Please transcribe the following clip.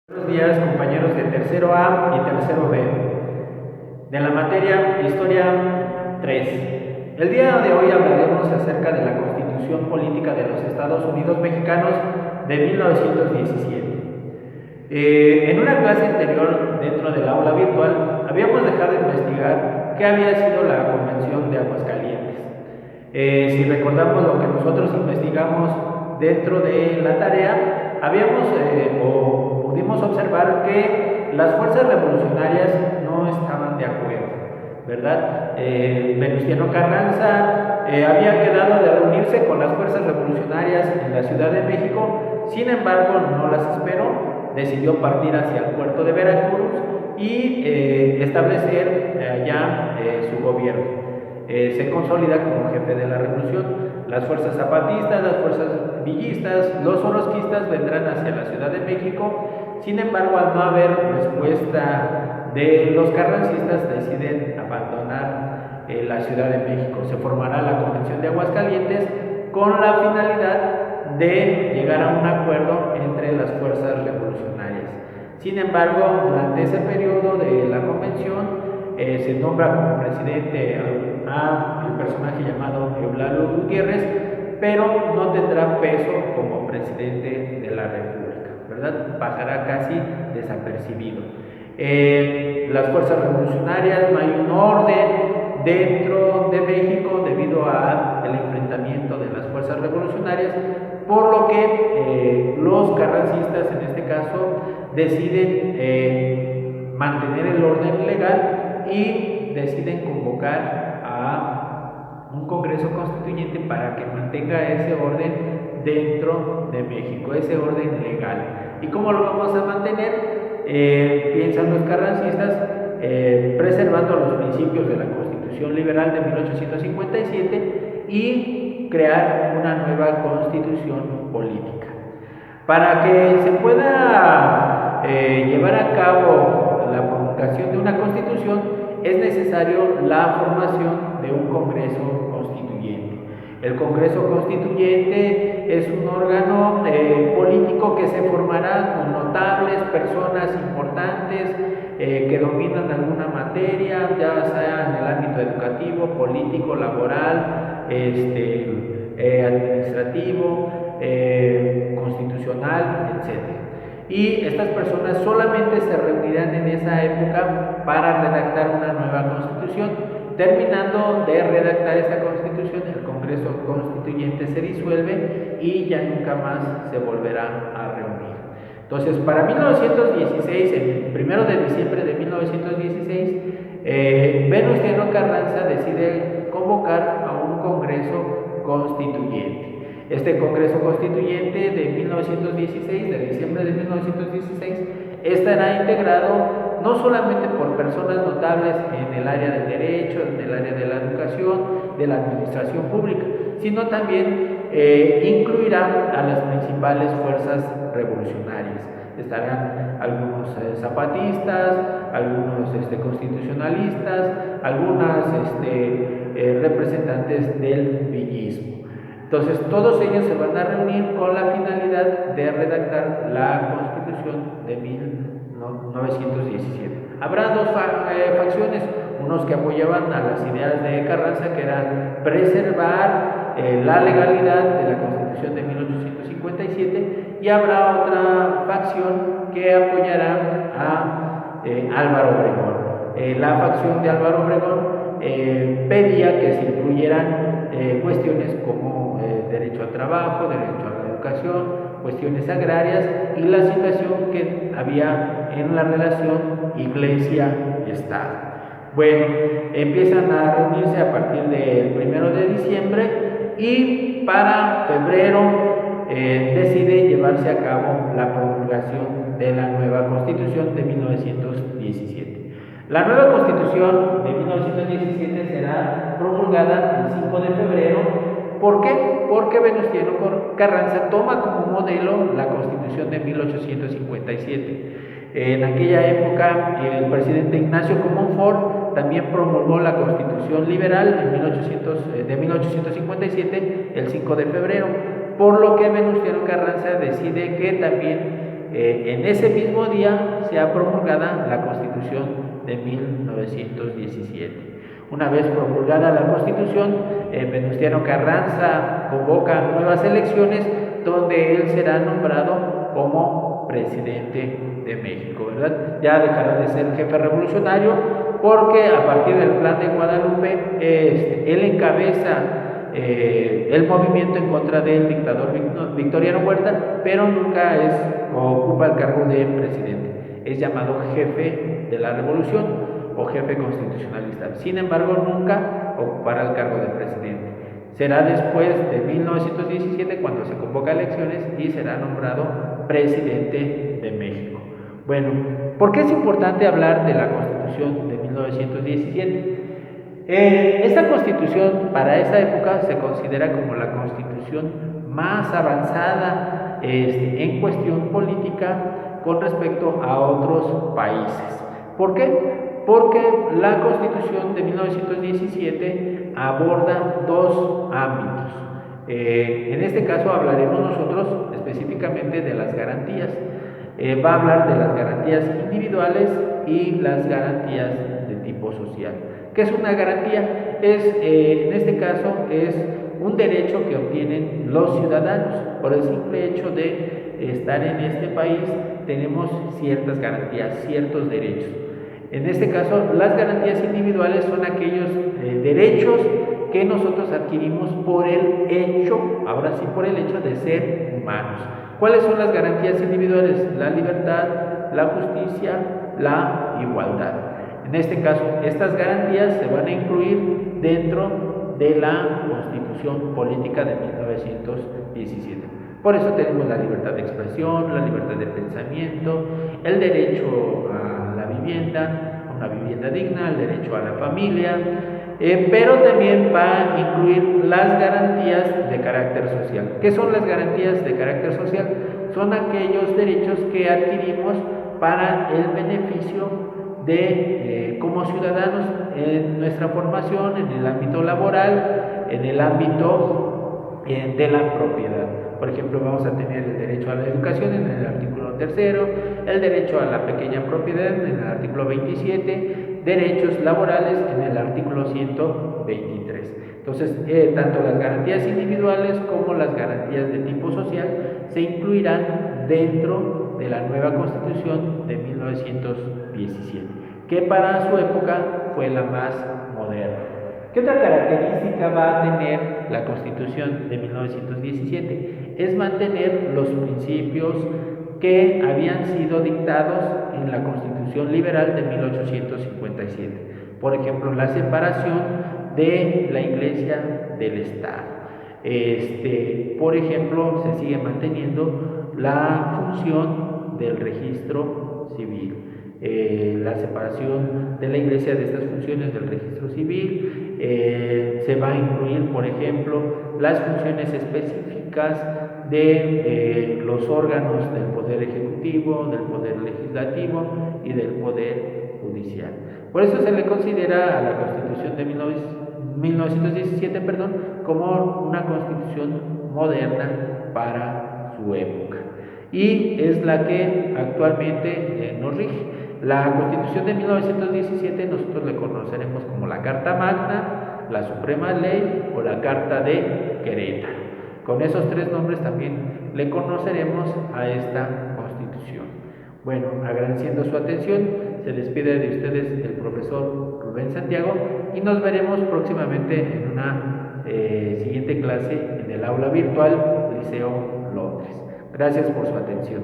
Buenos días, compañeros de tercero A y tercero B, de la materia Historia 3. El día de hoy hablaremos acerca de la Constitución Política de los Estados Unidos Mexicanos de 1917. En una clase anterior, dentro del aula virtual, habíamos dejado de investigar qué había sido la Convención de Aguascalientes. Si recordamos lo que nosotros investigamos dentro de la tarea, pudimos observar que las fuerzas revolucionarias no estaban de acuerdo, ¿verdad? Venustiano Carranza había quedado de reunirse con las fuerzas revolucionarias en la Ciudad de México, sin embargo no las esperó, decidió partir hacia el puerto de Veracruz y establecer allá su gobierno. Se consolida como jefe de la revolución. Las fuerzas zapatistas, las fuerzas villistas, los orozquistas vendrán hacia la Ciudad de México. Sin embargo, al no haber respuesta de los carrancistas, deciden abandonar la Ciudad de México. Se formará la Convención de Aguascalientes con la finalidad de llegar a un acuerdo entre las fuerzas revolucionarias. Sin embargo, durante ese periodo de la convención se nombra como presidente a el personaje llamado Eulalio Gutiérrez, pero no tendrá peso como presidente de la República, ¿verdad? Pasará casi desapercibido. Las fuerzas revolucionarias, no hay un orden dentro de México debido al enfrentamiento de las fuerzas revolucionarias, por lo que los carrancistas en este caso deciden mantener el orden legal y deciden convocar a un Congreso Constituyente para que mantenga ese orden dentro de México, ese orden legal. ¿Y cómo lo vamos a mantener? Piensan los carrancistas preservando los principios de la Constitución Liberal de 1857 y crear una nueva constitución política. Para que se pueda llevar a cabo la promulgación de una constitución, es necesario la formación de un Congreso Constituyente. El Congreso Constituyente es un órgano político que se formará con notables personas importantes que dominan alguna materia, ya sea en el ámbito educativo, político, laboral, administrativo, constitucional, etc. Y estas personas solamente se reunirán en esa época para redactar una nueva constitución. Terminando de redactar esta constitución, el Congreso Constituyente se disuelve y ya nunca más se volverá a reunir. Entonces, para 1916, el 1 de diciembre de 1916, Venustiano Carranza decide convocar a un Congreso Constituyente. Este Congreso Constituyente de 1916, de diciembre de 1916, estará integrado no solamente por personas notables en el área del derecho, en el área de la educación, de la administración pública, sino también incluirá a las principales fuerzas revolucionarias. Estarán algunos zapatistas, algunos constitucionalistas, algunas representantes del villismo. Entonces, todos ellos se van a reunir con la finalidad de redactar la Constitución de 1917. Habrá dos facciones, unos que apoyaban a las ideas de Carranza, que eran preservar la legalidad de la Constitución de 1857, y habrá otra facción que apoyará a Álvaro Obregón. La facción de Álvaro Obregón pedía que se incluyeran cuestiones como derecho al trabajo, derecho a la educación, cuestiones agrarias y la situación que había en la relación Iglesia-Estado. Bueno, empiezan a reunirse a partir del 1 de diciembre y para febrero decide llevarse a cabo la promulgación de la nueva Constitución de 1917. La nueva Constitución de 1917 será promulgada el 5 de febrero. ¿Por qué? Porque Venustiano Carranza toma como modelo la Constitución de 1857. En aquella época, el presidente Ignacio Comonfort también promulgó la Constitución Liberal de 1857 el 5 de febrero, por lo que Venustiano Carranza decide que también en ese mismo día sea promulgada la Constitución de 1917. Una vez promulgada la Constitución, Venustiano Carranza convoca nuevas elecciones donde él será nombrado como presidente de México, ¿verdad? Ya dejará de ser jefe revolucionario porque a partir del Plan de Guadalupe él encabeza el movimiento en contra del dictador Victoriano Huerta, pero nunca ocupa el cargo de presidente. Es llamado jefe de la revolución o jefe constitucionalista. Sin embargo, nunca ocupará el cargo de presidente. Será después de 1917 cuando se convoca elecciones y será nombrado presidente de México. Bueno, ¿por qué es importante hablar de la Constitución de 1917? Esta Constitución para esa época se considera como la Constitución más avanzada en cuestión política con respecto a otros países. ¿Por qué? Porque la Constitución de 1917 aborda dos ámbitos. En este caso hablaremos nosotros específicamente de las garantías. Va a hablar de las garantías individuales y las garantías de tipo social. ¿Qué es una garantía? En este caso es un derecho que obtienen los ciudadanos. Por el simple hecho de estar en este país tenemos ciertas garantías, ciertos derechos. En este caso, las garantías individuales son aquellos derechos que nosotros adquirimos por el hecho, ahora sí por el hecho de ser humanos. ¿Cuáles son las garantías individuales? La libertad, la justicia, la igualdad. En este caso, estas garantías se van a incluir dentro de la Constitución Política de 1917. Por eso tenemos la libertad de expresión, la libertad de pensamiento, el derecho a la vivienda, a una vivienda digna, el derecho a la familia, pero también va a incluir las garantías de carácter social. ¿Qué son las garantías de carácter social? Son aquellos derechos que adquirimos para el beneficio de como ciudadanos en nuestra formación, en el ámbito laboral, en el ámbito de la propiedad. Por ejemplo, vamos a tener el derecho a la educación en el artículo 3, el derecho a la pequeña propiedad en el artículo 27, derechos laborales en el artículo 123. Entonces, tanto las garantías individuales como las garantías de tipo social se incluirán dentro de la nueva Constitución de 1917, que para su época fue la más moderna. ¿Qué otra característica va a tener la Constitución de 1917? Es mantener los principios que habían sido dictados en la Constitución Liberal de 1857. Por ejemplo, la separación de la Iglesia del Estado. Por ejemplo, se sigue manteniendo la función del registro civil. La separación de la Iglesia de estas funciones del registro civil, se va a incluir, por ejemplo, las funciones específicas de los órganos del Poder Ejecutivo, del Poder Legislativo y del Poder Judicial. Por eso se le considera a la Constitución de 1917 como una constitución moderna para su época. Y es la que actualmente nos rige. La Constitución de 1917 nosotros le conoceremos como la Carta Magna, la Suprema Ley o la Carta de Querétaro. Con esos tres nombres también le conoceremos a esta Constitución. Bueno, agradeciendo su atención, se despide de ustedes el profesor Rubén Santiago y nos veremos próximamente en una siguiente clase en el aula virtual Liceo Londres. Gracias por su atención.